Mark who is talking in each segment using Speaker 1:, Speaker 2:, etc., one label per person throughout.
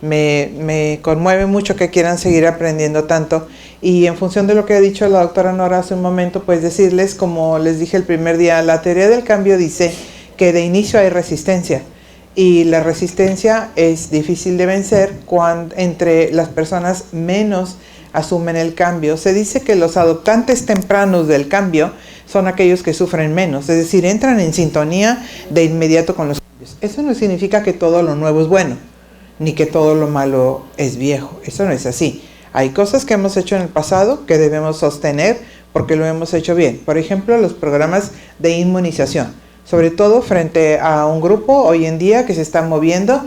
Speaker 1: Me conmueve mucho que quieran seguir aprendiendo tanto. Y en función de lo que ha dicho la doctora Nora hace un momento, pues decirles, como les dije el primer día, la teoría del cambio dice que de inicio hay resistencia. Y la resistencia es difícil de vencer cuando entre las personas menos asumen el cambio. Se dice que los adoptantes tempranos del cambio son aquellos que sufren menos, es decir, entran en sintonía de inmediato con los cambios. Eso no significa que todo lo nuevo es bueno, ni que todo lo malo es viejo. Eso no es así. Hay cosas que hemos hecho en el pasado que debemos sostener porque lo hemos hecho bien. Por ejemplo, los programas de inmunización, sobre todo frente a un grupo hoy en día que se está moviendo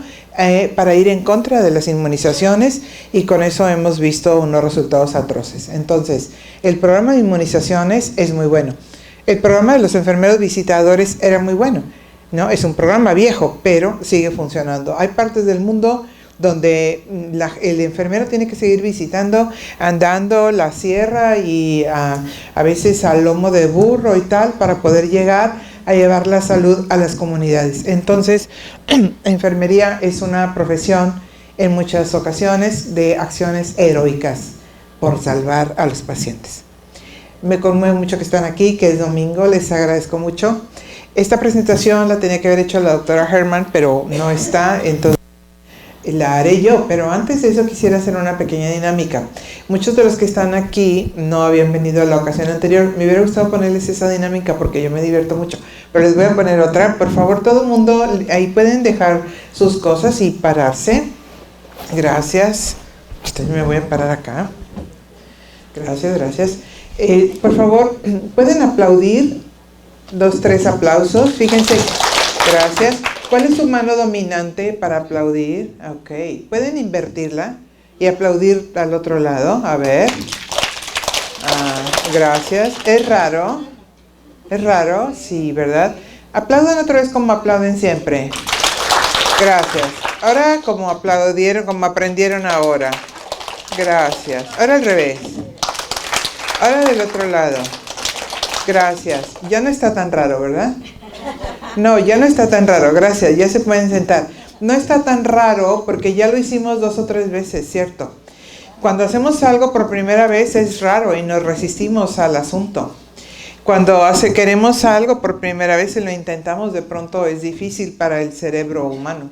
Speaker 1: para ir en contra de las inmunizaciones, y con eso hemos visto unos resultados atroces. Entonces, el programa de inmunizaciones es muy bueno. El programa de los enfermeros visitadores era muy bueno, ¿no? Es un programa viejo, pero sigue funcionando. Hay partes del mundo donde el enfermero tiene que seguir visitando, andando la sierra y a veces al lomo de burro y tal, para poder llegar a llevar la salud a las comunidades. Entonces, enfermería es una profesión en muchas ocasiones de acciones heroicas por salvar a los pacientes. Me conmueve mucho que están aquí, que es domingo, les agradezco mucho. Esta presentación la tenía que haber hecho la doctora Herman, pero no está, entonces la haré yo. Pero antes de eso quisiera hacer una pequeña dinámica. Muchos de los que están aquí no habían venido a la ocasión anterior. Me hubiera gustado ponerles esa dinámica porque yo me divierto mucho, pero les voy a poner otra. Por favor, todo el mundo, ahí pueden dejar sus cosas y pararse. Gracias. Me voy a parar acá. Gracias, gracias. Por favor, pueden aplaudir. 2, 3 aplausos. Fíjense. Gracias. ¿Cuál es su mano dominante para aplaudir? Ok. ¿Pueden invertirla y aplaudir al otro lado? A ver. Gracias. ¿Es raro? ¿Es raro? Sí, ¿verdad? Aplaudan otra vez como aplauden siempre. Gracias. Ahora como aplaudieron, como aprendieron ahora. Gracias. Ahora al revés. Ahora del otro lado. Gracias. Ya no está tan raro, ¿verdad? No, ya no está tan raro, gracias, ya se pueden sentar. No está tan raro porque ya lo hicimos 2 o 3 veces, ¿cierto? Cuando hacemos algo por primera vez es raro y nos resistimos al asunto. Cuando queremos algo por primera vez y lo intentamos, de pronto es difícil para el cerebro humano.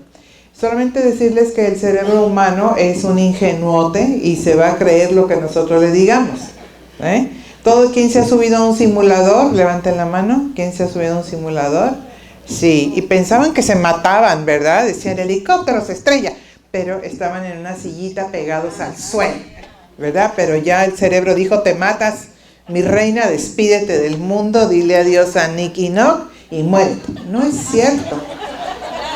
Speaker 1: Solamente decirles que el cerebro humano es un ingenuote y se va a creer lo que nosotros le digamos. ¿Quién se ha subido a un simulador? Levanten la mano. ¿Quién se ha subido a un simulador? Sí, y pensaban que se mataban, ¿verdad? Decían, helicóptero se estrella, pero estaban en una sillita pegados al suelo, ¿verdad? Pero ya el cerebro dijo, te matas, mi reina, despídete del mundo, dile adiós a Nick y Nock y muérete. No es cierto.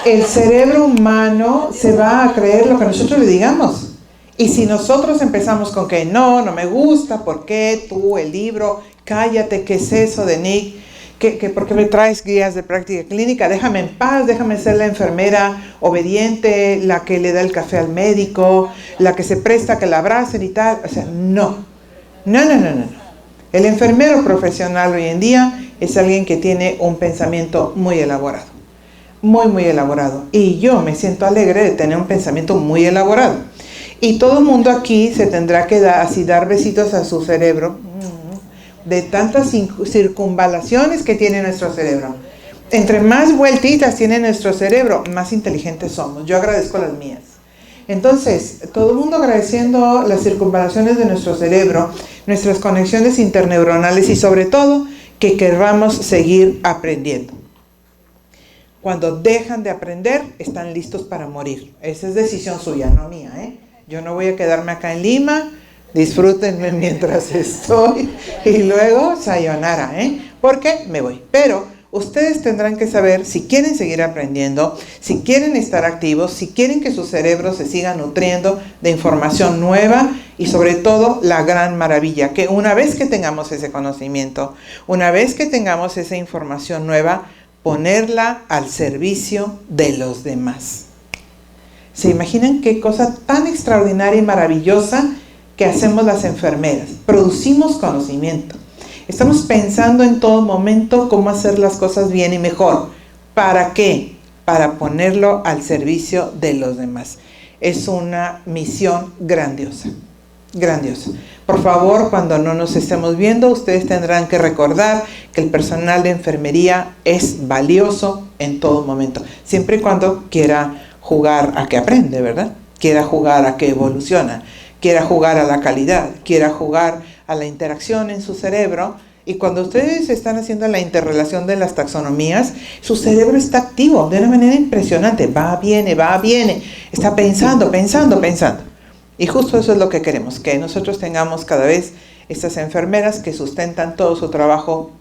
Speaker 1: El cerebro humano se va a creer lo que nosotros le digamos. Y si nosotros empezamos con que no me gusta, ¿por qué? Tú, el libro, cállate, ¿qué es eso de Nick? ¿Por qué me traes guías de práctica clínica? Déjame en paz, déjame ser la enfermera obediente, la que le da el café al médico, la que se presta a que la abracen y tal. O sea, no. El enfermero profesional hoy en día es alguien que tiene un pensamiento muy elaborado. Muy elaborado. Y yo me siento alegre de tener un pensamiento muy elaborado. Y todo el mundo aquí se tendrá que dar besitos a su cerebro de tantas circunvalaciones que tiene nuestro cerebro. Entre más vueltitas tiene nuestro cerebro, más inteligentes somos. Yo agradezco las mías. Entonces, todo el mundo agradeciendo las circunvalaciones de nuestro cerebro, nuestras conexiones interneuronales y sobre todo que querramos seguir aprendiendo. Cuando dejan de aprender, están listos para morir. Esa es decisión suya, no mía, Yo no voy a quedarme acá en Lima. Disfrútenme mientras estoy y luego sayonara, porque me voy. Pero ustedes tendrán que saber si quieren seguir aprendiendo, si quieren estar activos, si quieren que su cerebro se siga nutriendo de información nueva y sobre todo la gran maravilla, que una vez que tengamos ese conocimiento, una vez que tengamos esa información nueva, ponerla al servicio de los demás. ¿Se imaginan qué cosa tan extraordinaria y maravillosa que hacemos las enfermeras? Producimos conocimiento. Estamos pensando en todo momento cómo hacer las cosas bien y mejor. ¿Para qué? Para ponerlo al servicio de los demás. es una misión grandiosa, grandiosa. Por favor, cuando no nos estemos viendo, ustedes tendrán que recordar que el personal de enfermería es valioso en todo momento, siempre y cuando quiera jugar a que aprende, ¿verdad? Quiera jugar a que evoluciona, quiera jugar a la calidad, quiera jugar a la interacción en su cerebro. Y cuando ustedes están haciendo la interrelación de las taxonomías, su cerebro está activo de una manera impresionante. Va, viene, está pensando. Y justo eso es lo que queremos, que nosotros tengamos cada vez estas enfermeras que sustentan todo su trabajo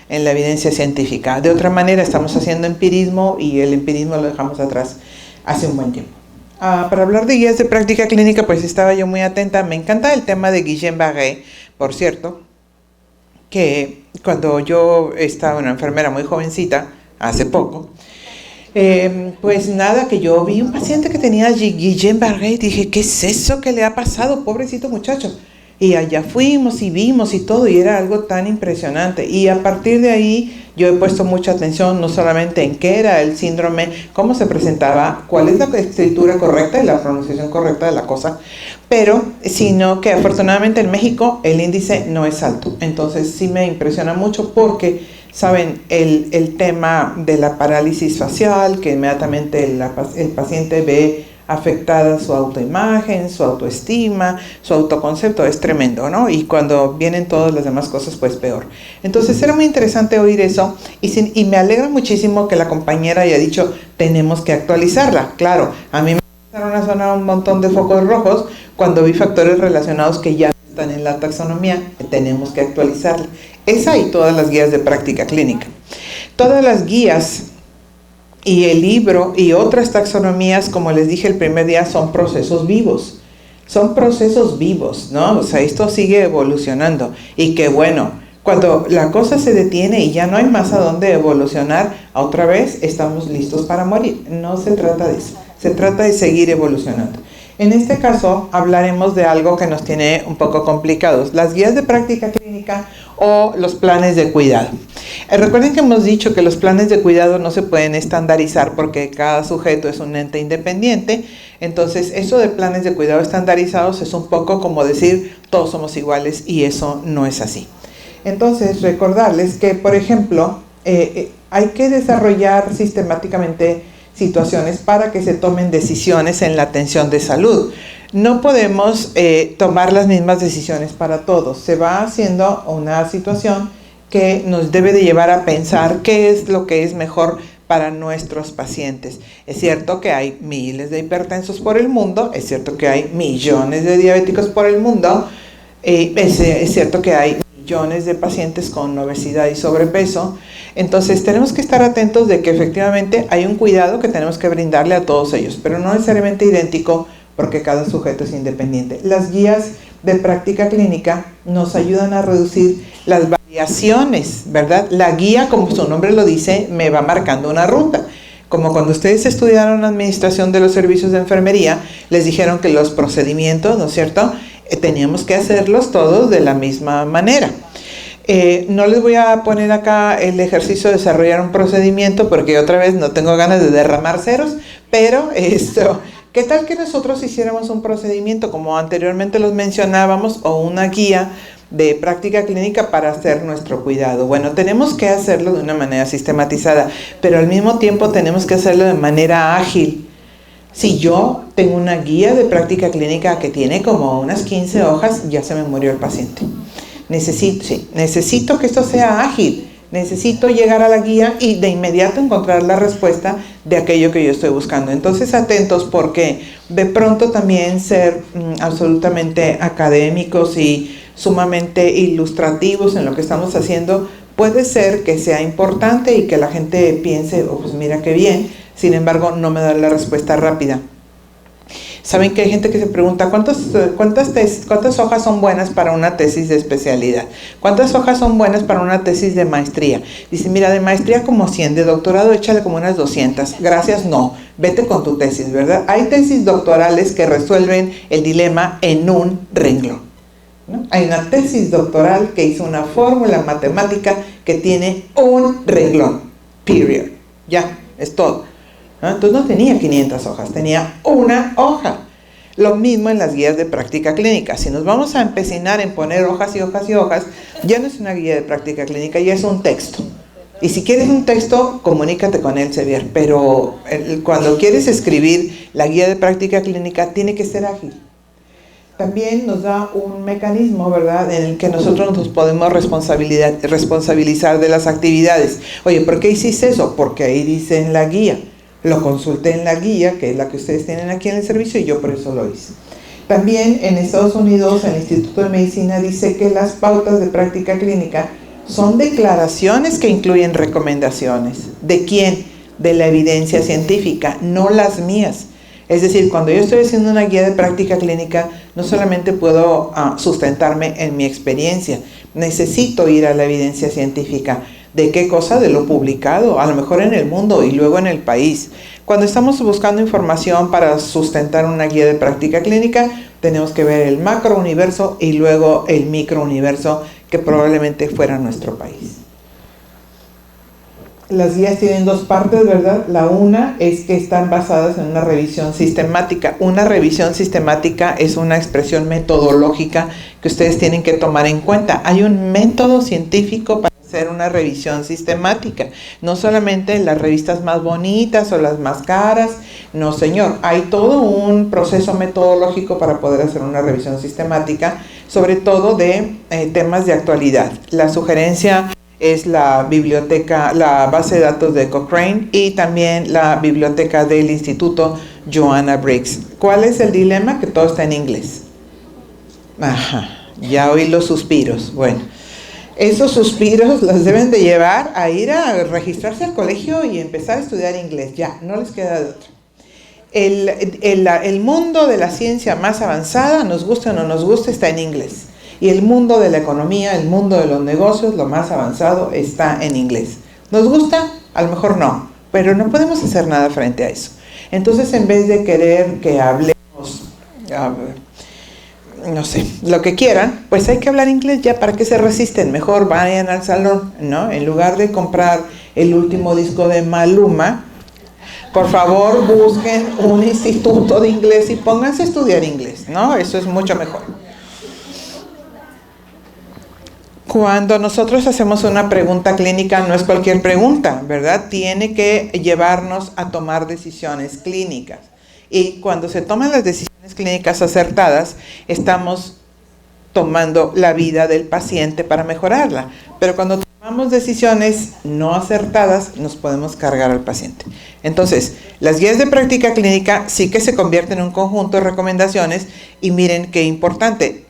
Speaker 1: en la evidencia científica. De otra manera, estamos haciendo empirismo y el empirismo lo dejamos atrás hace un buen tiempo. Para hablar de guías de práctica clínica, pues estaba yo muy atenta. Me encanta el tema de Guillain-Barré, por cierto, que cuando yo estaba una enfermera muy jovencita, hace poco, pues nada, que yo vi un paciente que tenía Guillain-Barré y dije, ¿qué es eso que le ha pasado? Pobrecito muchacho. Y allá fuimos y vimos y todo, y era algo tan impresionante. Y a partir de ahí yo he puesto mucha atención no solamente en qué era el síndrome, cómo se presentaba, cuál es la escritura correcta y la pronunciación correcta de la cosa, pero sino que afortunadamente en México el índice no es alto. Entonces sí me impresiona mucho porque, saben, el tema de la parálisis facial, que inmediatamente el paciente ve afectada su autoimagen, su autoestima, su autoconcepto, es tremendo, ¿no? Y cuando vienen todas las demás cosas, pues peor. Entonces era muy interesante oír eso y me alegra muchísimo que la compañera haya dicho, tenemos que actualizarla. Claro, a mí me empezaron a sonar un montón de focos rojos cuando vi factores relacionados que ya están en la taxonomía, que tenemos que actualizarla. Esa y todas las guías de práctica clínica. Todas las guías y el libro y otras taxonomías, como les dije el primer día, son procesos vivos. Son procesos vivos, ¿no? O sea, esto sigue evolucionando. Y que bueno, cuando la cosa se detiene y ya no hay más a dónde evolucionar, otra vez estamos listos para morir. No se trata de eso. Se trata de seguir evolucionando. En este caso, hablaremos de algo que nos tiene un poco complicados. Las guías de práctica clínica o los planes de cuidado. Recuerden que hemos dicho que los planes de cuidado no se pueden estandarizar porque cada sujeto es un ente independiente. Entonces, eso de planes de cuidado estandarizados es un poco como decir todos somos iguales y eso no es así. Entonces, recordarles que, por ejemplo, hay que desarrollar sistemáticamente situaciones para que se tomen decisiones en la atención de salud. No podemos tomar las mismas decisiones para todos. Se va haciendo una situación que nos debe de llevar a pensar qué es lo que es mejor para nuestros pacientes. Es cierto que hay miles de hipertensos por el mundo, es cierto que hay millones de diabéticos por el mundo, es cierto que hay millones de pacientes con obesidad y sobrepeso. Entonces tenemos que estar atentos de que efectivamente hay un cuidado que tenemos que brindarle a todos ellos, pero no necesariamente idéntico porque cada sujeto es independiente. Las guías de práctica clínica nos ayudan a reducir las variaciones, ¿verdad? La guía, como su nombre lo dice, me va marcando una ruta. Como cuando ustedes estudiaron administración de los servicios de enfermería, les dijeron que los procedimientos, ¿no es cierto?, teníamos que hacerlos todos de la misma manera. No les voy a poner acá el ejercicio de desarrollar un procedimiento porque otra vez no tengo ganas de derramar ceros, pero ¿qué tal que nosotros hiciéramos un procedimiento como anteriormente los mencionábamos o una guía de práctica clínica para hacer nuestro cuidado? Bueno, tenemos que hacerlo de una manera sistematizada, pero al mismo tiempo tenemos que hacerlo de manera ágil. Si yo tengo una guía de práctica clínica que tiene como unas 15 hojas, ya se me murió el paciente. Necesito que esto sea ágil. Necesito llegar a la guía y de inmediato encontrar la respuesta de aquello que yo estoy buscando. Entonces, atentos porque de pronto también ser absolutamente académicos y sumamente ilustrativos en lo que estamos haciendo puede ser que sea importante y que la gente piense, oh, pues mira qué bien, sin embargo no me da la respuesta rápida. Saben que hay gente que se pregunta ¿cuántas hojas son buenas para una tesis de especialidad? ¿Cuántas hojas son buenas para una tesis de maestría? Dice, mira, de maestría como 100, de doctorado échale como unas 200. Gracias, no. Vete con tu tesis, ¿verdad? Hay tesis doctorales que resuelven el dilema en un renglón, ¿no? Hay una tesis doctoral que hizo una fórmula matemática que tiene un renglón. Period. Ya, es todo. ¿no? Entonces no tenía 500 hojas, tenía una hoja. Lo mismo en las guías de práctica clínica. Si nos vamos a empecinar en poner hojas y hojas y hojas, ya no es una guía de práctica clínica, ya es un texto. Y si quieres un texto, comunícate con Elsevier, pero cuando quieres escribir la guía de práctica clínica, tiene que ser ágil. También nos da un mecanismo, ¿verdad?, en el que nosotros nos podemos responsabilizar de las actividades. Oye, ¿por qué hiciste eso? Porque ahí dice en la guía. Lo consulté en la guía, que es la que ustedes tienen aquí en el servicio, y yo por eso lo hice. También en Estados Unidos, el Instituto de Medicina dice que las pautas de práctica clínica son declaraciones que incluyen recomendaciones. ¿De quién? De la evidencia científica, no las mías. Es decir, cuando yo estoy haciendo una guía de práctica clínica, no solamente puedo sustentarme en mi experiencia, necesito ir a la evidencia científica. ¿De qué cosa? De lo publicado, a lo mejor en el mundo y luego en el país. Cuando estamos buscando información para sustentar una guía de práctica clínica, tenemos que ver el macrouniverso y luego el microuniverso que probablemente fuera nuestro país. Las guías tienen dos partes, ¿verdad? La una es que están basadas en una revisión sistemática. Una revisión sistemática es una expresión metodológica que ustedes tienen que tomar en cuenta. Hay un método científico para hacer una revisión sistemática. No solamente en las revistas más bonitas o las más caras. No, señor. Hay todo un proceso metodológico para poder hacer una revisión sistemática, sobre todo de temas de actualidad. La sugerencia es la biblioteca, la base de datos de Cochrane y también la biblioteca del Instituto Joanna Briggs. ¿Cuál es el dilema? Que todo está en inglés. Ajá, ya oí los suspiros. Bueno, esos suspiros los deben de llevar a ir a registrarse al colegio y empezar a estudiar inglés. Ya, no les queda de otra. El mundo de la ciencia más avanzada, nos guste o no nos guste, está en inglés. Y el mundo de la economía, el mundo de los negocios, lo más avanzado está en inglés. ¿Nos gusta? A lo mejor no, pero no podemos hacer nada frente a eso. Entonces, en vez de querer que hablemos, no sé, lo que quieran, pues hay que hablar inglés ya. ¿Para qué se resisten? Mejor vayan al salón, ¿no? En lugar de comprar el último disco de Maluma, por favor busquen un instituto de inglés y pónganse a estudiar inglés, ¿no? Eso es mucho mejor. Cuando nosotros hacemos una pregunta clínica, no es cualquier pregunta, ¿verdad? Tiene que llevarnos a tomar decisiones clínicas. Y cuando se toman las decisiones clínicas acertadas, estamos tomando la vida del paciente para mejorarla. Pero cuando tomamos decisiones no acertadas, nos podemos cargar al paciente. Entonces, las guías de práctica clínica sí que se convierten en un conjunto de recomendaciones y miren qué importante.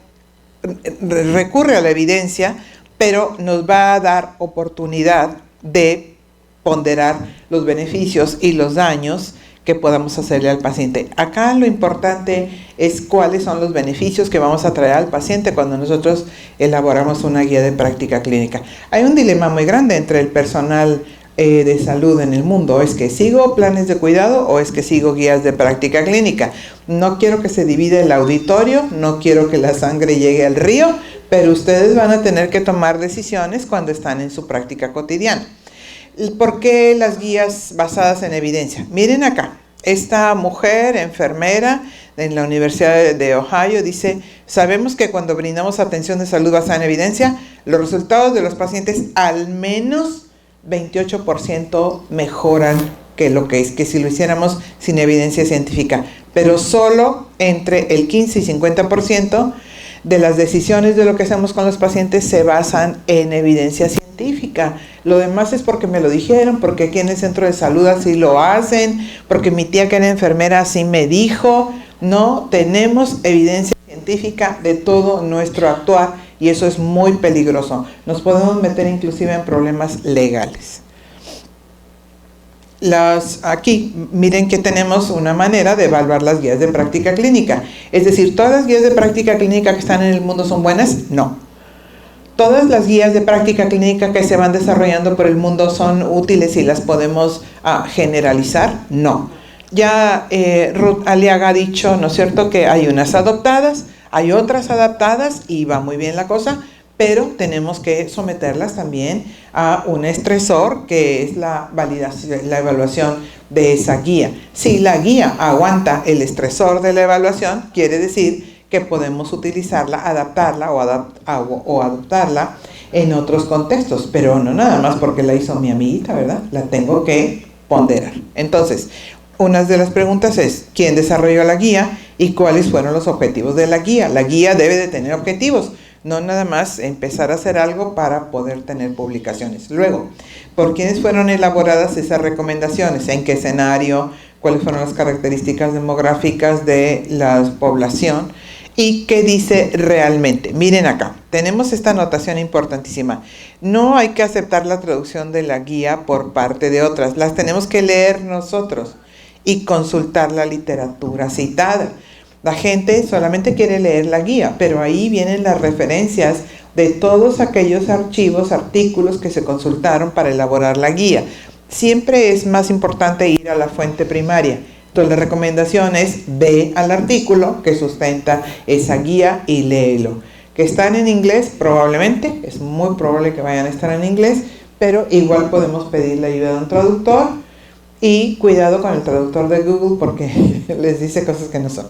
Speaker 1: Recurre a la evidencia, pero nos va a dar oportunidad de ponderar los beneficios y los daños que podamos hacerle al paciente. Acá lo importante es cuáles son los beneficios que vamos a traer al paciente cuando nosotros elaboramos una guía de práctica clínica. Hay un dilema muy grande entre el personal de salud en el mundo. ¿Es que sigo planes de cuidado o es que sigo guías de práctica clínica? No quiero que se divida el auditorio, no quiero que la sangre llegue al río, pero ustedes van a tener que tomar decisiones cuando están en su práctica cotidiana. ¿Por qué las guías basadas en evidencia? Miren acá, esta mujer enfermera en la Universidad de Ohio dice: sabemos que cuando brindamos atención de salud basada en evidencia, los resultados de los pacientes al menos 28% mejoran que lo que es que si lo hiciéramos sin evidencia científica, pero solo entre el 15 y 50% de las decisiones de lo que hacemos con los pacientes se basan en evidencia científica. Lo demás es porque me lo dijeron, porque aquí en el centro de salud así lo hacen, porque mi tía que era enfermera así me dijo. No tenemos evidencia científica de todo nuestro actuar y eso es muy peligroso. Nos podemos meter inclusive en problemas legales. Aquí miren que tenemos una manera de evaluar las guías de práctica clínica. Es decir, ¿todas las guías de práctica clínica que están en el mundo son buenas? No. ¿Todas las guías de práctica clínica que se van desarrollando por el mundo son útiles y las podemos generalizar? No. Ya Ruth Aliaga ha dicho, ¿no es cierto?, que hay unas adoptadas, hay otras adaptadas y va muy bien la cosa, pero tenemos que someterlas también a un estresor que es la validación, la evaluación de esa guía. Si la guía aguanta el estresor de la evaluación, quiere decir que podemos utilizarla, adaptarla o adoptarla en otros contextos, pero no nada más porque la hizo mi amiguita, ¿verdad? La tengo que ponderar. Entonces, una de las preguntas es, ¿quién desarrolló la guía y cuáles fueron los objetivos de la guía? La guía debe de tener objetivos, no nada más empezar a hacer algo para poder tener publicaciones. Luego, ¿por quiénes fueron elaboradas esas recomendaciones? ¿En qué escenario? ¿Cuáles fueron las características demográficas de la población? ¿Y qué dice realmente? Miren acá, tenemos esta anotación importantísima. No hay que aceptar la traducción de la guía por parte de otras, las tenemos que leer nosotros y consultar la literatura citada. La gente solamente quiere leer la guía, pero ahí vienen las referencias de todos aquellos archivos, artículos que se consultaron para elaborar la guía. Siempre es más importante ir a la fuente primaria. Entonces la recomendación es ve al artículo que sustenta esa guía y léelo. Que están en inglés, probablemente, es muy probable que vayan a estar en inglés, pero igual podemos pedir la ayuda de un traductor y cuidado con el traductor de Google porque les dice cosas que no son.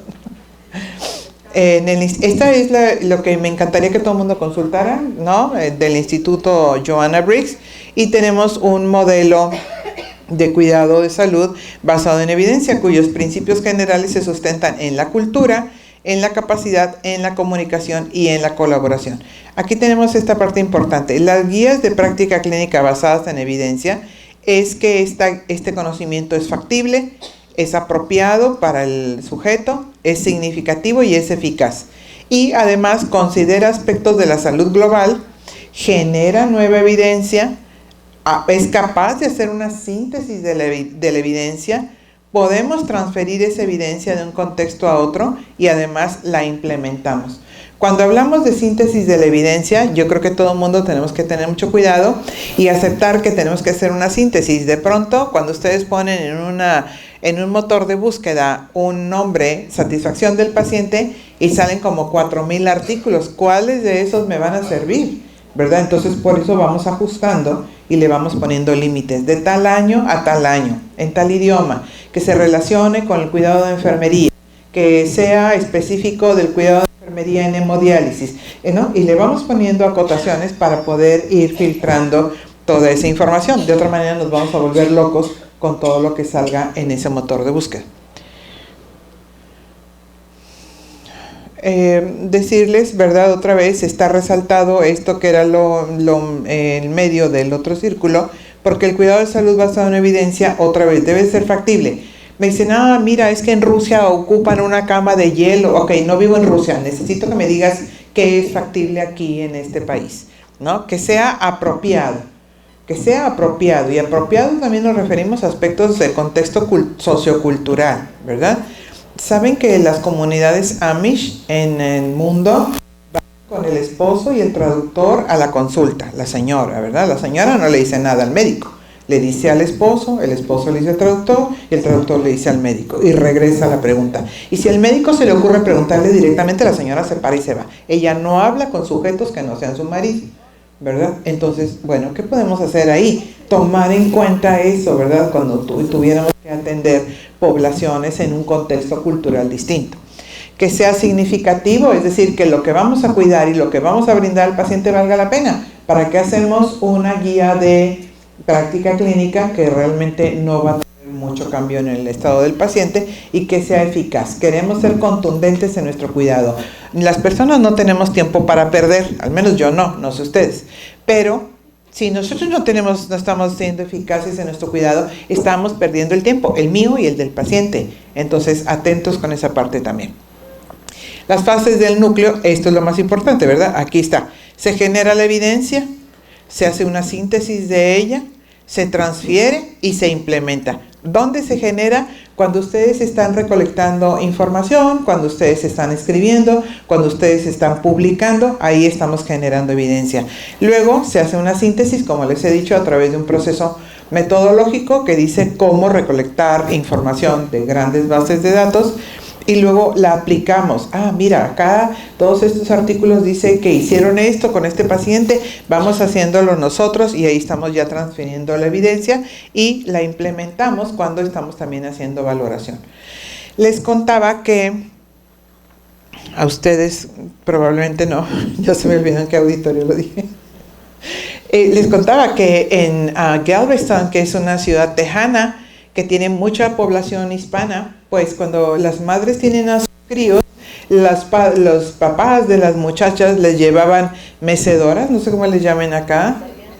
Speaker 1: Esta es lo que me encantaría que todo el mundo consultara, ¿no? Del Instituto Joanna Briggs, y tenemos un modelo de cuidado de salud basado en evidencia, cuyos principios generales se sustentan en la cultura, en la capacidad, en la comunicación y en la colaboración. Aquí tenemos esta parte importante. Las guías de práctica clínica basadas en evidencia es que este conocimiento es factible, es apropiado para el sujeto, es significativo y es eficaz. Y además considera aspectos de la salud global, genera nueva evidencia, es capaz de hacer una síntesis de la evidencia, podemos transferir esa evidencia de un contexto a otro y además la implementamos. Cuando hablamos de síntesis de la evidencia, yo creo que todo el mundo tenemos que tener mucho cuidado y aceptar que tenemos que hacer una síntesis. De pronto, cuando ustedes ponen en un motor de búsqueda un nombre, satisfacción del paciente, y salen como 4,000 artículos, ¿cuáles de esos me van a servir? ¿Verdad? Entonces, por eso vamos ajustando y le vamos poniendo límites de tal año a tal año, en tal idioma, que se relacione con el cuidado de enfermería, que sea específico del cuidado de enfermería en hemodiálisis, ¿no? Y le vamos poniendo acotaciones para poder ir filtrando toda esa información. De otra manera nos vamos a volver locos con todo lo que salga en ese motor de búsqueda. Decirles, ¿verdad? Otra vez está resaltado esto que era el medio del otro círculo, porque el cuidado de salud basado en evidencia, otra vez, debe ser factible. Me dicen, mira, es que en Rusia ocupan una cama de hielo. Ok, no vivo en Rusia, necesito que me digas qué es factible aquí en este país, ¿no? Que sea apropiado. Que sea apropiado. Y apropiado también nos referimos a aspectos de contexto sociocultural, ¿verdad? Saben que las comunidades Amish en el mundo van con el esposo y el traductor a la consulta, la señora, ¿verdad? La señora no le dice nada al médico, le dice al esposo, el esposo le dice al traductor y el traductor le dice al médico y regresa a la pregunta. Y si al médico se le ocurre preguntarle directamente, la señora se para y se va. Ella no habla con sujetos que no sean su marido, ¿verdad? Entonces, bueno, ¿qué podemos hacer ahí? Tomar en cuenta eso, ¿verdad? Cuando tuviéramos que atender poblaciones en un contexto cultural distinto. Que sea significativo, es decir, que lo que vamos a cuidar y lo que vamos a brindar al paciente valga la pena. ¿Para qué hacemos una guía de práctica clínica que realmente no va a tener mucho cambio en el estado del paciente y que sea eficaz? Queremos ser contundentes en nuestro cuidado. Las personas no tenemos tiempo para perder, al menos yo no sé ustedes, pero si nosotros no estamos siendo eficaces en nuestro cuidado, estamos perdiendo el tiempo, el mío y el del paciente. Entonces, atentos con esa parte también. Las fases del núcleo, esto es lo más importante, ¿verdad? Aquí está. Se genera la evidencia, se hace una síntesis de ella, se transfiere y se implementa. ¿Dónde se genera? Cuando ustedes están recolectando información, cuando ustedes están escribiendo, cuando ustedes están publicando, ahí estamos generando evidencia. Luego se hace una síntesis, como les he dicho, a través de un proceso metodológico que dice cómo recolectar información de grandes bases de datos y luego la aplicamos. Ah, mira, acá todos estos artículos dice que hicieron esto con este paciente, vamos haciéndolo nosotros y ahí estamos ya transfiriendo la evidencia y la implementamos cuando estamos también haciendo valoración. Les contaba que a ustedes probablemente no, ya se me olvidó en qué auditorio lo dije. Les contaba que en Galveston, que es una ciudad tejana que tiene mucha población hispana, pues cuando las madres tienen a sus críos, los papás de las muchachas les llevaban mecedoras, no sé cómo les llamen acá,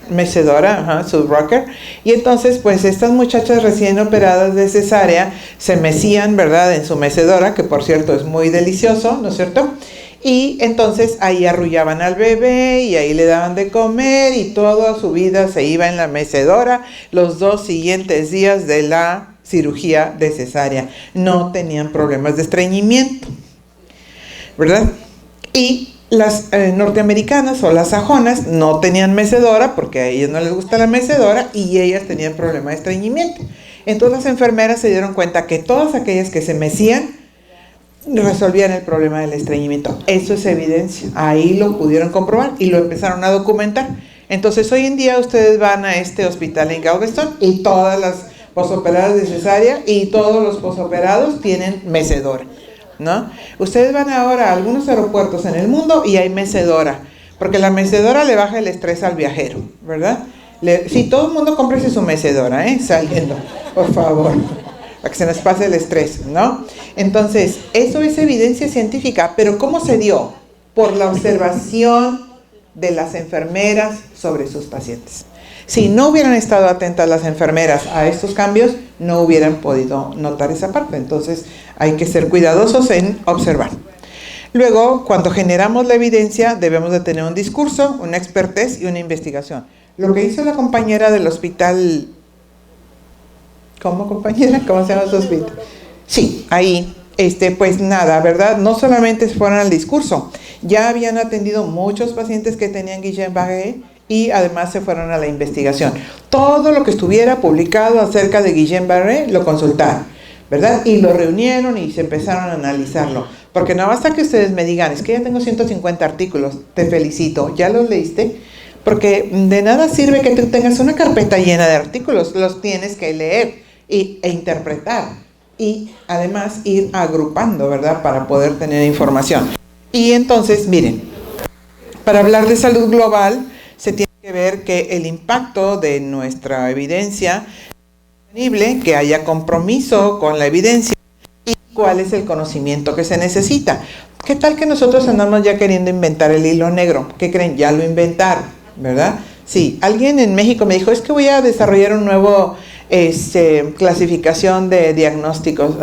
Speaker 1: mecedora, su rocker, y entonces pues estas muchachas recién operadas de cesárea se mecían, ¿verdad?, en su mecedora, que por cierto es muy delicioso, ¿no es cierto?, y entonces ahí arrullaban al bebé y ahí le daban de comer y toda su vida se iba en la mecedora los 2 siguientes días de la cirugía de cesárea. No tenían problemas de estreñimiento, ¿verdad? Y las norteamericanas o las sajonas no tenían mecedora porque a ellas no les gusta la mecedora y ellas tenían problemas de estreñimiento. Entonces las enfermeras se dieron cuenta que todas aquellas que se mecían resolvían el problema del estreñimiento. Eso es evidencia. Ahí lo pudieron comprobar y lo empezaron a documentar. Entonces hoy en día ustedes van a este hospital en Galveston y todas las posoperadas de cesárea y todos los posoperados tienen mecedora, ¿no? Ustedes van ahora a algunos aeropuertos en el mundo y hay mecedora, porque la mecedora le baja el estrés al viajero, ¿verdad? Sí, todo el mundo cómprese su mecedora, saliendo, por favor, para que se nos pase el estrés, ¿no? Entonces, eso es evidencia científica, pero ¿cómo se dio? Por la observación de las enfermeras sobre sus pacientes. Si no hubieran estado atentas las enfermeras a estos cambios, no hubieran podido notar esa parte. Entonces, hay que ser cuidadosos en observar. Luego, cuando generamos la evidencia, debemos de tener un discurso, una expertez y una investigación. Lo que hizo la compañera del hospital... ¿Cómo, compañera? ¿Cómo se llama su hospital? Sí, ahí, pues nada, ¿verdad? No solamente fueron al discurso, ya habían atendido muchos pacientes que tenían Guillain-Barré y además se fueron a la investigación. Todo lo que estuviera publicado acerca de Guillain-Barré lo consultaron, ¿verdad? Y lo reunieron y se empezaron a analizarlo. Porque no basta que ustedes me digan, es que ya tengo 150 artículos, te felicito, ¿ya los leíste? Porque de nada sirve que tú tengas una carpeta llena de artículos, los tienes que leer e interpretar y además ir agrupando, ¿verdad?, para poder tener información. Y entonces, miren, para hablar de salud global se tiene que ver que el impacto de nuestra evidencia es sostenible, que haya compromiso con la evidencia y cuál es el conocimiento que se necesita. ¿Qué tal que nosotros andamos ya queriendo inventar el hilo negro? ¿Qué creen? Ya lo inventaron, ¿verdad? Sí, alguien en México me dijo, es que voy a desarrollar un nuevo clasificación de diagnósticos.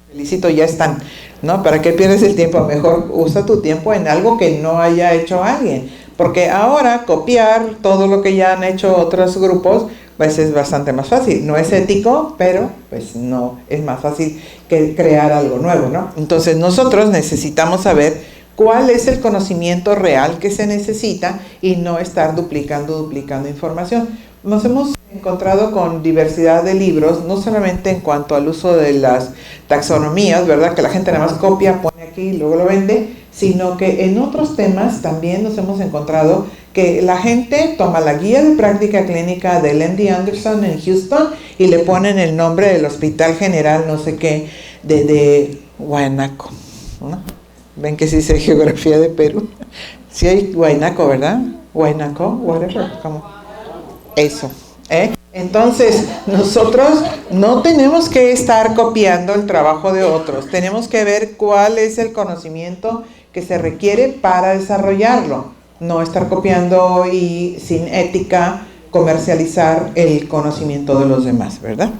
Speaker 1: Felicito, ya están, ¿no? ¿Para qué pierdes el tiempo? Mejor usa tu tiempo en algo que no haya hecho alguien, porque ahora copiar todo lo que ya han hecho otros grupos, pues es bastante más fácil. No es ético, pero pues no, es más fácil que crear algo nuevo, ¿no? Entonces nosotros necesitamos saber cuál es el conocimiento real que se necesita y no estar duplicando información. Nos hemos encontrado con diversidad de libros, no solamente en cuanto al uso de las taxonomías, ¿verdad?, que la gente nada más copia, pone aquí y luego lo vende, sino que en otros temas también nos hemos encontrado que la gente toma la guía de práctica clínica de MD Anderson en Houston y le ponen el nombre del Hospital General, no sé qué, de Huaynaco, ¿no? Ven que sí dice geografía de Perú. Sí hay Huaynaco, ¿verdad? Huaynaco, whatever, ¿cómo? Eso, Entonces, nosotros no tenemos que estar copiando el trabajo de otros, tenemos que ver cuál es el conocimiento que se requiere para desarrollarlo, no estar copiando y sin ética comercializar el conocimiento de los demás, ¿verdad?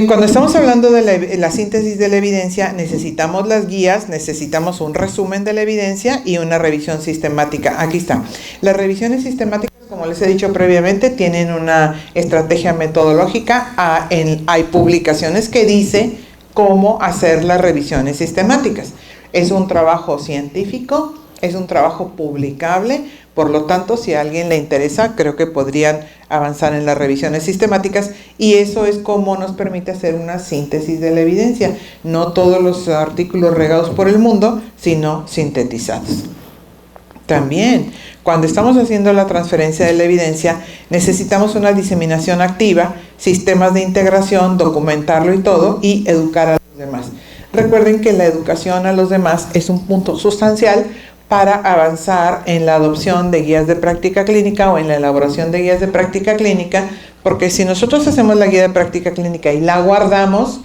Speaker 1: Cuando estamos hablando de la síntesis de la evidencia, necesitamos las guías, necesitamos un resumen de la evidencia y una revisión sistemática. Aquí está. Las revisiones sistemáticas, como les he dicho previamente, tienen una estrategia metodológica. Hay publicaciones que dicen cómo hacer las revisiones sistemáticas. Es un trabajo científico, es un trabajo publicable, Por lo tanto, si a alguien le interesa, creo que podrían avanzar en las revisiones sistemáticas, y eso es como nos permite hacer una síntesis de la evidencia. No todos los artículos regados por el mundo, sino sintetizados. También, cuando estamos haciendo la transferencia de la evidencia, necesitamos una diseminación activa, sistemas de integración, documentarlo y todo, y educar a los demás. Recuerden que la educación a los demás es un punto sustancial para avanzar en la adopción de guías de práctica clínica o en la elaboración de guías de práctica clínica, porque si nosotros hacemos la guía de práctica clínica y la guardamos,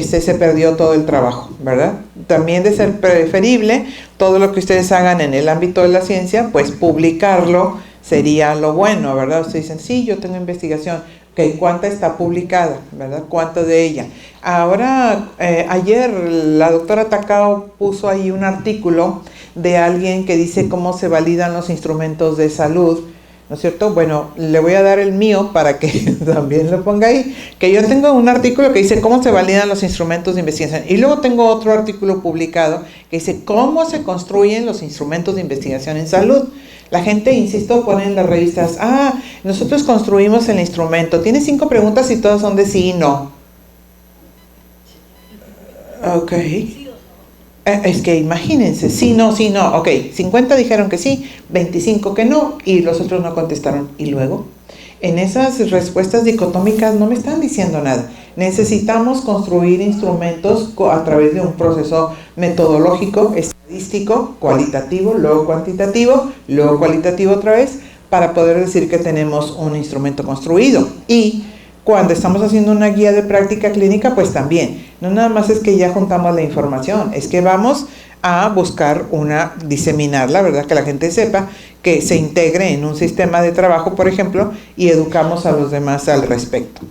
Speaker 1: se perdió todo el trabajo, ¿verdad? También de ser preferible todo lo que ustedes hagan en el ámbito de la ciencia, pues publicarlo sería lo bueno, ¿verdad? Ustedes dicen, sí, yo tengo investigación, ok, ¿cuánta está publicada, verdad? ¿Cuánto de ella? Ahora, ayer la doctora Takao puso ahí un artículo de alguien que dice cómo se validan los instrumentos de salud, ¿no es cierto? Bueno, le voy a dar el mío para que también lo ponga ahí, que yo tengo un artículo que dice cómo se validan los instrumentos de investigación, y luego tengo otro artículo publicado que dice cómo se construyen los instrumentos de investigación en salud. La gente, insisto, pone en las revistas, nosotros construimos el instrumento, tiene 5 preguntas y todas son de sí y no. Ok. Es que imagínense, sí, no, ok, 50 dijeron que sí, 25 que no, y los otros no contestaron. Y luego, en esas respuestas dicotómicas no me están diciendo nada. Necesitamos construir instrumentos a través de un proceso metodológico, estadístico, cualitativo, luego cuantitativo, luego cualitativo otra vez, para poder decir que tenemos un instrumento construido. Y cuando estamos haciendo una guía de práctica clínica, pues también, no nada más es que ya juntamos la información, es que vamos a buscar diseminarla, ¿verdad? Que la gente sepa, que se integre en un sistema de trabajo, por ejemplo, y educamos a los demás al respecto.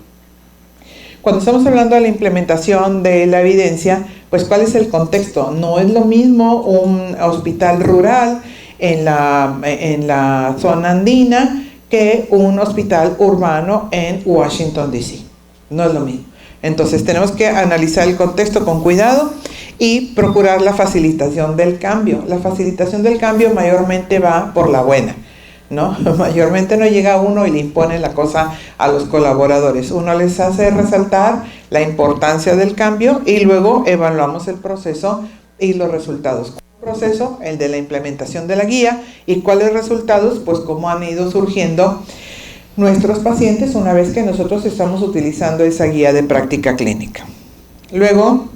Speaker 1: Cuando estamos hablando de la implementación de la evidencia, pues ¿cuál es el contexto? No es lo mismo un hospital rural en la zona andina que un hospital urbano en Washington, D.C. No es lo mismo. Entonces tenemos que analizar el contexto con cuidado y procurar la facilitación del cambio. La facilitación del cambio mayormente va por la buena, ¿no? Mayormente no llega uno y le impone la cosa a los colaboradores. Uno les hace resaltar la importancia del cambio y luego evaluamos el proceso y los resultados. Proceso, el de la implementación de la guía, y cuáles resultados, pues cómo han ido surgiendo nuestros pacientes una vez que nosotros estamos utilizando esa guía de práctica clínica. Luego,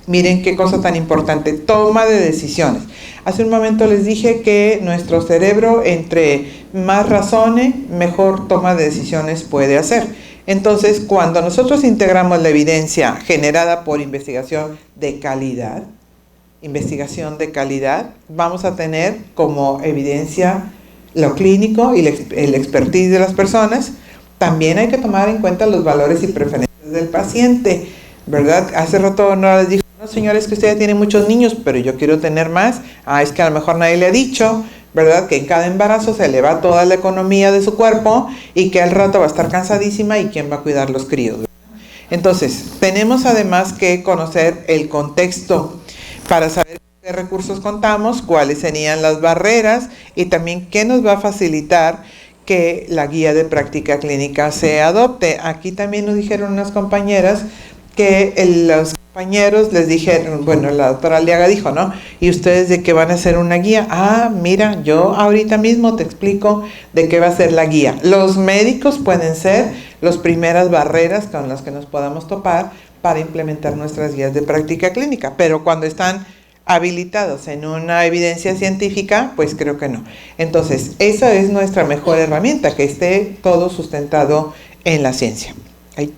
Speaker 1: miren qué cosa tan importante, toma de decisiones. Hace un momento les dije que nuestro cerebro, entre más razone, mejor toma de decisiones puede hacer. Entonces, cuando nosotros integramos la evidencia generada por investigación de calidad, vamos a tener como evidencia lo clínico y el expertise de las personas. También hay que tomar en cuenta los valores y preferencias del paciente, ¿verdad? Hace rato no les dijo, no señores, que usted ya tiene muchos niños, pero yo quiero tener más. Es que a lo mejor nadie le ha dicho, ¿verdad? Que en cada embarazo se le va toda la economía de su cuerpo y que al rato va a estar cansadísima y quién va a cuidar los críos, ¿verdad? Entonces, tenemos además que conocer el contexto para saber qué recursos contamos, cuáles serían las barreras y también qué nos va a facilitar que la guía de práctica clínica se adopte. Aquí también nos dijeron unas compañeras que los compañeros les dijeron, bueno, la doctora Aliaga dijo, ¿no? ¿Y ustedes de qué van a hacer una guía? Mira, yo ahorita mismo te explico de qué va a ser la guía. Los médicos pueden ser las primeras barreras con las que nos podamos topar para implementar nuestras guías de práctica clínica, pero cuando están habilitados en una evidencia científica, pues creo que no. Entonces, esa es nuestra mejor herramienta, que esté todo sustentado en la ciencia. Ahí.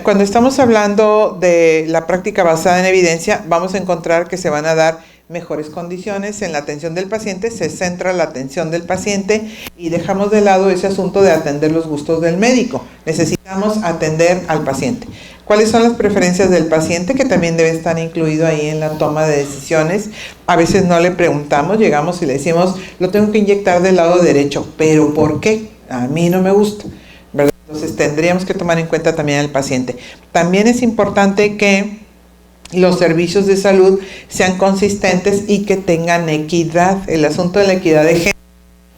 Speaker 1: Cuando estamos hablando de la práctica basada en evidencia, vamos a encontrar que se van a dar mejores condiciones en la atención del paciente, se centra la atención del paciente y dejamos de lado ese asunto de atender los gustos del médico. Necesitamos atender al paciente. ¿Cuáles son las preferencias del paciente? Que también debe estar incluido ahí en la toma de decisiones. A veces no le preguntamos, llegamos y le decimos, lo tengo que inyectar del lado derecho, ¿pero por qué? A mí no me gusta, ¿verdad? Entonces tendríamos que tomar en cuenta también al paciente. También es importante que los servicios de salud sean consistentes y que tengan equidad. El asunto de la equidad de género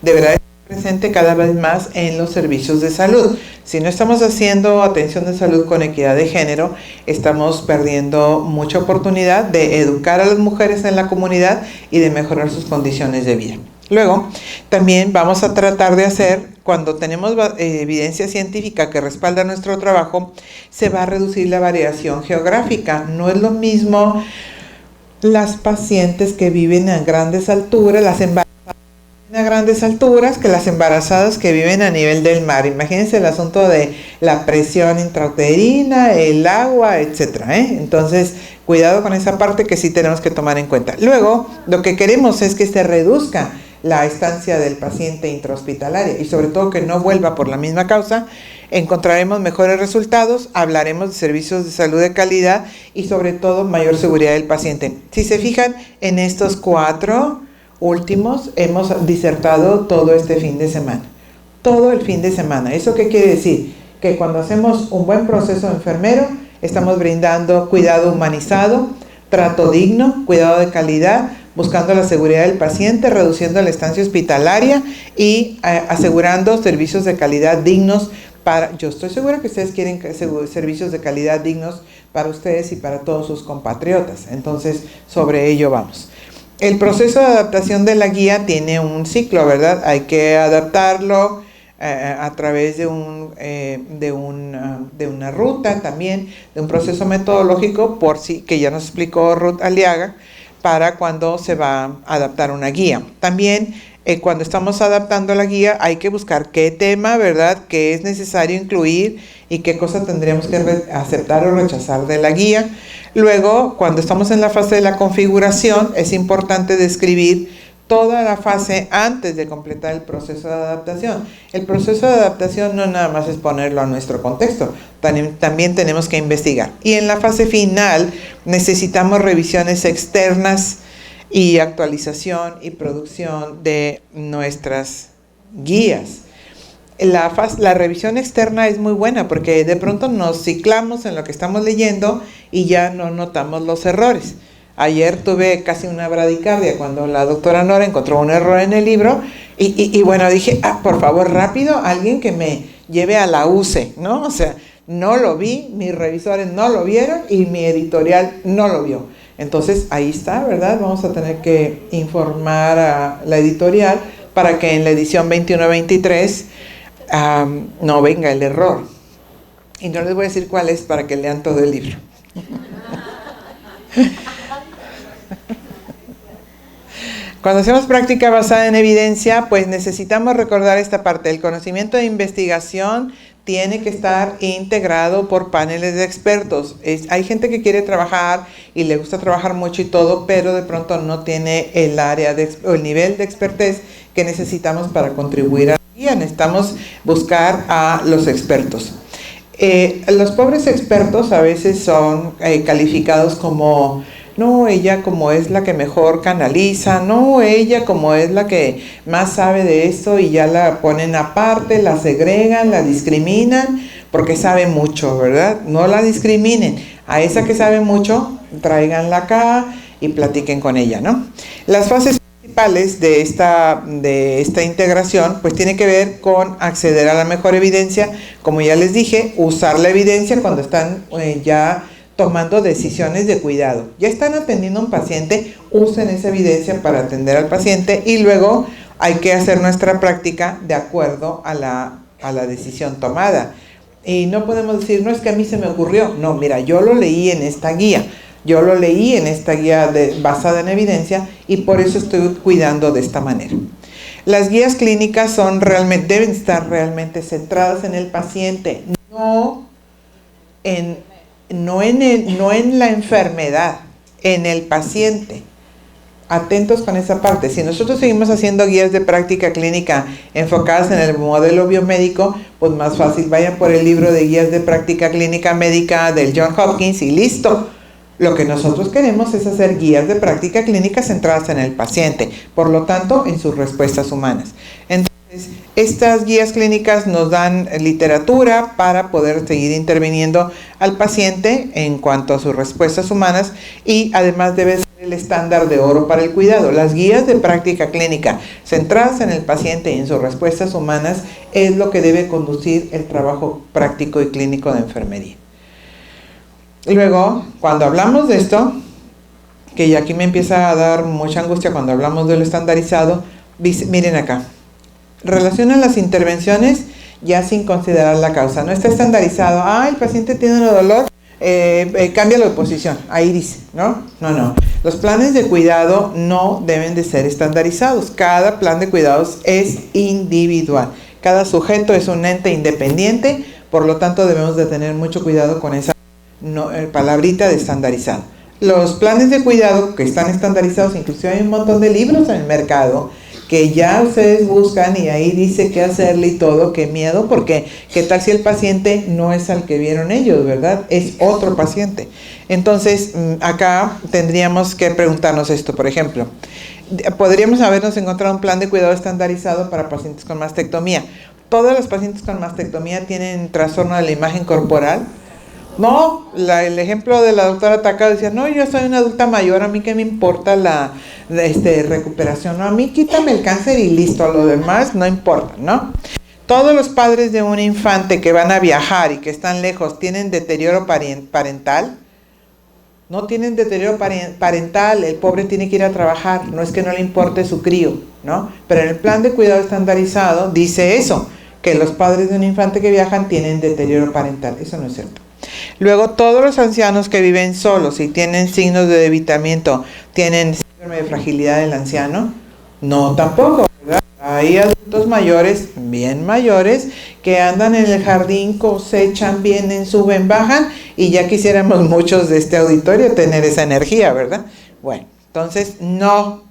Speaker 1: deberá estar presente cada vez más en los servicios de salud. Si no estamos haciendo atención de salud con equidad de género, estamos perdiendo mucha oportunidad de educar a las mujeres en la comunidad y de mejorar sus condiciones de vida. Luego, también vamos a tratar de hacer, cuando tenemos evidencia científica que respalda nuestro trabajo, se va a reducir la variación geográfica. No es lo mismo las pacientes que viven a grandes alturas, las embarazadas a grandes alturas, que las embarazadas que viven a nivel del mar. Imagínense el asunto de la presión intrauterina, el agua, etcétera, Entonces, cuidado con esa parte que sí tenemos que tomar en cuenta. Luego, lo que queremos es que se reduzca la estancia del paciente intrahospitalaria y sobre todo que no vuelva por la misma causa. Encontraremos mejores resultados, hablaremos de servicios de salud de calidad y sobre todo mayor seguridad del paciente. Si se fijan, en estos 4 últimos hemos disertado todo este fin de semana. Todo el fin de semana. ¿Eso qué quiere decir? Que cuando hacemos un buen proceso enfermero, estamos brindando cuidado humanizado, trato digno, cuidado de calidad, buscando la seguridad del paciente, reduciendo la estancia hospitalaria y asegurando servicios de calidad dignos para, yo estoy segura que ustedes quieren servicios de calidad dignos para ustedes y para todos sus compatriotas. Entonces, sobre ello vamos. El proceso de adaptación de la guía tiene un ciclo, ¿verdad? Hay que adaptarlo a través de una ruta también, de un proceso metodológico, que ya nos explicó Ruth Aliaga, para cuando se va a adaptar una guía. También cuando estamos adaptando la guía hay que buscar qué tema, ¿verdad?, qué es necesario incluir y qué cosa tendríamos que aceptar o rechazar de la guía. Luego, cuando estamos en la fase de la configuración, es importante describir toda la fase antes de completar el proceso de adaptación. El proceso de adaptación no nada más es ponerlo a nuestro contexto, también tenemos que investigar. Y en la fase final necesitamos revisiones externas y actualización y producción de nuestras guías. La revisión externa es muy buena porque de pronto nos ciclamos en lo que estamos leyendo y ya no notamos los errores. Ayer tuve casi una bradicardia cuando la doctora Nora encontró un error en el libro y bueno, dije, por favor, rápido, alguien que me lleve a la UCE, ¿no? O sea, no lo vi, mis revisores no lo vieron y mi editorial no lo vio. Entonces, ahí está, ¿verdad? Vamos a tener que informar a la editorial para que en la edición 21-23 no venga el error. Y no les voy a decir cuál es para que lean todo el libro. Cuando hacemos práctica basada en evidencia, pues necesitamos recordar esta parte. El conocimiento de investigación tiene que estar integrado por paneles de expertos. Hay gente que quiere trabajar y le gusta trabajar mucho y todo, pero de pronto no tiene el área o el nivel de expertez que necesitamos para contribuir a la guía. Necesitamos buscar a los expertos. Los pobres expertos a veces son calificados como, no, ella como es la que mejor canaliza, no, ella como es la que más sabe de esto y ya la ponen aparte, la segregan, la discriminan porque sabe mucho, ¿verdad? No la discriminen. A esa que sabe mucho, tráiganla acá y platiquen con ella, ¿no? Las fases principales de esta integración pues tiene que ver con acceder a la mejor evidencia, como ya les dije, usar la evidencia cuando están ya tomando decisiones de cuidado. Ya están atendiendo a un paciente, usen esa evidencia para atender al paciente y luego hay que hacer nuestra práctica de acuerdo a la decisión tomada. Y no podemos decir, no es que a mí se me ocurrió. No, mira, yo lo leí en esta guía. Yo lo leí en esta guía basada en evidencia y por eso estoy cuidando de esta manera. Las guías clínicas deben estar realmente centradas en el paciente, no en la enfermedad, en el paciente. Atentos con esa parte. Si nosotros seguimos haciendo guías de práctica clínica enfocadas en el modelo biomédico, pues más fácil, vayan por el libro de guías de práctica clínica médica del Johns Hopkins y listo. Lo que nosotros queremos es hacer guías de práctica clínica centradas en el paciente, por lo tanto, en sus respuestas humanas. Entonces, Estas guías clínicas nos dan literatura para poder seguir interviniendo al paciente en cuanto a sus respuestas humanas y además debe ser el estándar de oro para el cuidado. Las guías de práctica clínica centradas en el paciente y en sus respuestas humanas es lo que debe conducir el trabajo práctico y clínico de enfermería. Luego, cuando hablamos de esto, que ya aquí me empieza a dar mucha angustia cuando hablamos de lo estandarizado, miren acá. Relacionan las intervenciones ya sin considerar la causa. No está estandarizado. El paciente tiene un dolor, cámbialo de posición. Ahí dice, ¿no? No. Los planes de cuidado no deben de ser estandarizados. Cada plan de cuidados es individual. Cada sujeto es un ente independiente, por lo tanto debemos de tener mucho cuidado con esa palabrita de estandarizado. Los planes de cuidado que están estandarizados, inclusive hay un montón de libros en el mercado que ya ustedes buscan y ahí dice qué hacerle y todo, qué miedo, porque qué tal si el paciente no es al que vieron ellos, ¿verdad? Es otro paciente. Entonces, acá tendríamos que preguntarnos esto, por ejemplo, podríamos habernos encontrado un plan de cuidado estandarizado para pacientes con mastectomía. ¿Todos los pacientes con mastectomía tienen trastorno de la imagen corporal? No, el ejemplo de la doctora Takao decía, no, yo soy una adulta mayor, a mí qué me importa la recuperación, no, a mí quítame el cáncer y listo, lo demás no importa, ¿no? Todos los padres de un infante que van a viajar y que están lejos tienen deterioro parental. No tienen deterioro parental, el pobre tiene que ir a trabajar, no es que no le importe su crío, ¿no? Pero en el plan de cuidado estandarizado dice eso, que los padres de un infante que viajan tienen deterioro parental, eso no es cierto. Luego, todos los ancianos que viven solos y tienen signos de debilitamiento, ¿tienen síndrome de fragilidad del anciano? No, tampoco, ¿verdad? Hay adultos mayores, bien mayores, que andan en el jardín, cosechan, vienen, suben, bajan, y ya quisiéramos muchos de este auditorio tener esa energía, ¿verdad? Bueno, entonces, no.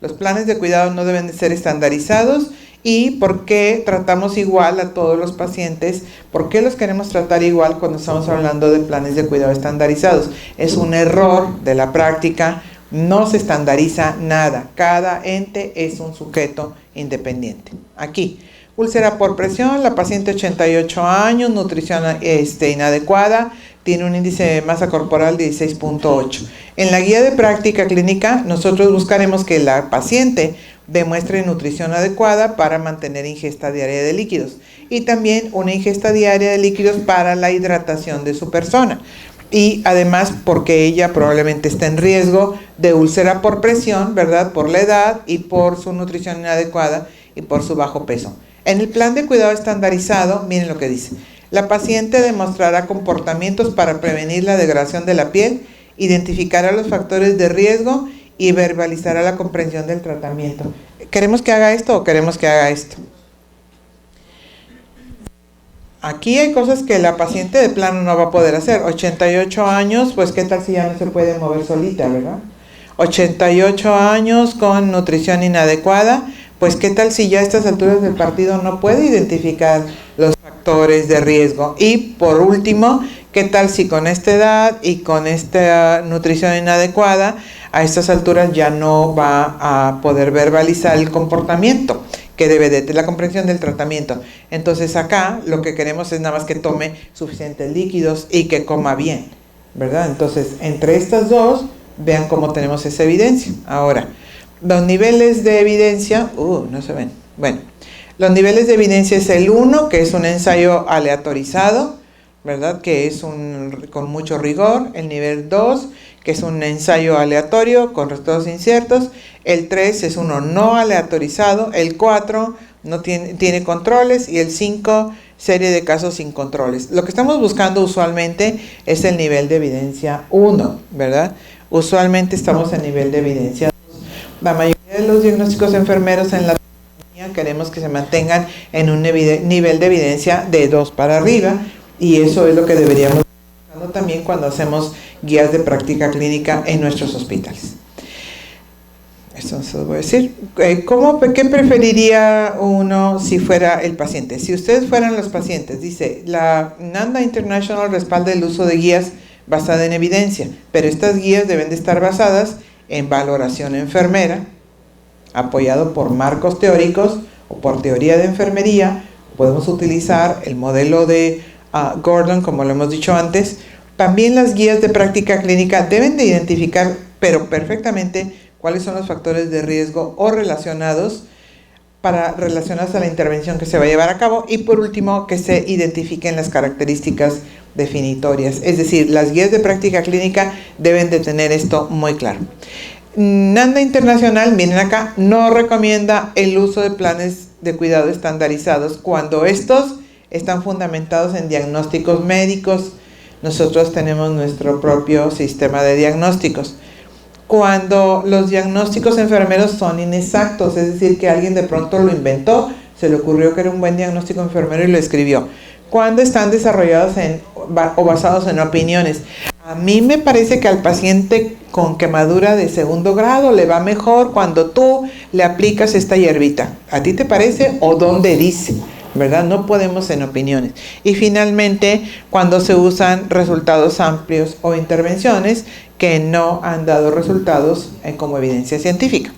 Speaker 1: Los planes de cuidado no deben de ser estandarizados. ¿Y por qué tratamos igual a todos los pacientes? ¿Por qué los queremos tratar igual cuando estamos hablando de planes de cuidado estandarizados? Es un error de la práctica, no se estandariza nada. Cada ente es un sujeto independiente. Aquí, úlcera por presión, la paciente 88 años, nutrición inadecuada, tiene un índice de masa corporal de 16.8. En la guía de práctica clínica, nosotros buscaremos que la paciente demuestre nutrición adecuada para mantener ingesta diaria de líquidos y también una ingesta diaria de líquidos para la hidratación de su persona. Y además porque ella probablemente está en riesgo de úlcera por presión, ¿verdad? Por la edad y por su nutrición inadecuada y por su bajo peso. En el plan de cuidado estandarizado, miren lo que dice. La paciente demostrará comportamientos para prevenir la degradación de la piel, identificará los factores de riesgo y verbalizará la comprensión del tratamiento. ¿Queremos que haga esto o queremos que haga esto? Aquí hay cosas que la paciente de plano no va a poder hacer. 88 años, pues qué tal si ya no se puede mover solita, ¿verdad? 88 años con nutrición inadecuada, pues qué tal si ya a estas alturas del partido no puede identificar los factores de riesgo. Y por último, qué tal si con esta edad y con esta nutrición inadecuada, a estas alturas ya no va a poder verbalizar el comportamiento que debe de la comprensión del tratamiento. Entonces acá lo que queremos es nada más que tome suficientes líquidos y que coma bien, ¿verdad? Entonces entre estas dos, vean cómo tenemos esa evidencia. Ahora, los niveles de evidencia, no se ven. Bueno, los niveles de evidencia es el 1, que es un ensayo aleatorizado, ¿verdad? Que es con mucho rigor. El nivel 2, que es un ensayo aleatorio con resultados inciertos. El 3 es uno no aleatorizado. El 4 no tiene controles. Y el 5, serie de casos sin controles. Lo que estamos buscando usualmente es el nivel de evidencia 1, ¿verdad? Usualmente estamos en nivel de evidencia 2. La mayoría de los diagnósticos enfermeros en la queremos que se mantengan en un nivel de evidencia de 2 para arriba. Y eso es lo que deberíamos hacer también cuando hacemos guías de práctica clínica en nuestros hospitales. Esto se lo voy a decir. ¿Qué preferiría uno si fuera el paciente? Si ustedes fueran los pacientes, dice, la NANDA International respalda el uso de guías basadas en evidencia, pero estas guías deben de estar basadas en valoración enfermera, apoyado por marcos teóricos, o por teoría de enfermería. Podemos utilizar el modelo de Gordon, como lo hemos dicho antes. También las guías de práctica clínica deben de identificar, pero perfectamente, cuáles son los factores de riesgo o relacionados a la intervención que se va a llevar a cabo. Y por último, que se identifiquen las características definitorias. Es decir, las guías de práctica clínica deben de tener esto muy claro. NANDA Internacional, miren acá, no recomienda el uso de planes de cuidado estandarizados cuando estos están fundamentados en diagnósticos médicos. Nosotros tenemos nuestro propio sistema de diagnósticos. Cuando los diagnósticos enfermeros son inexactos, es decir, que alguien de pronto lo inventó, se le ocurrió que era un buen diagnóstico enfermero y lo escribió. Cuando están desarrollados o basados en opiniones. A mí me parece que al paciente con quemadura de segundo grado le va mejor cuando tú le aplicas esta hierbita. ¿A ti te parece o dónde dice? ¿Verdad? No podemos en opiniones. Y finalmente, cuando se usan resultados amplios o intervenciones que no han dado resultados como evidencia científica.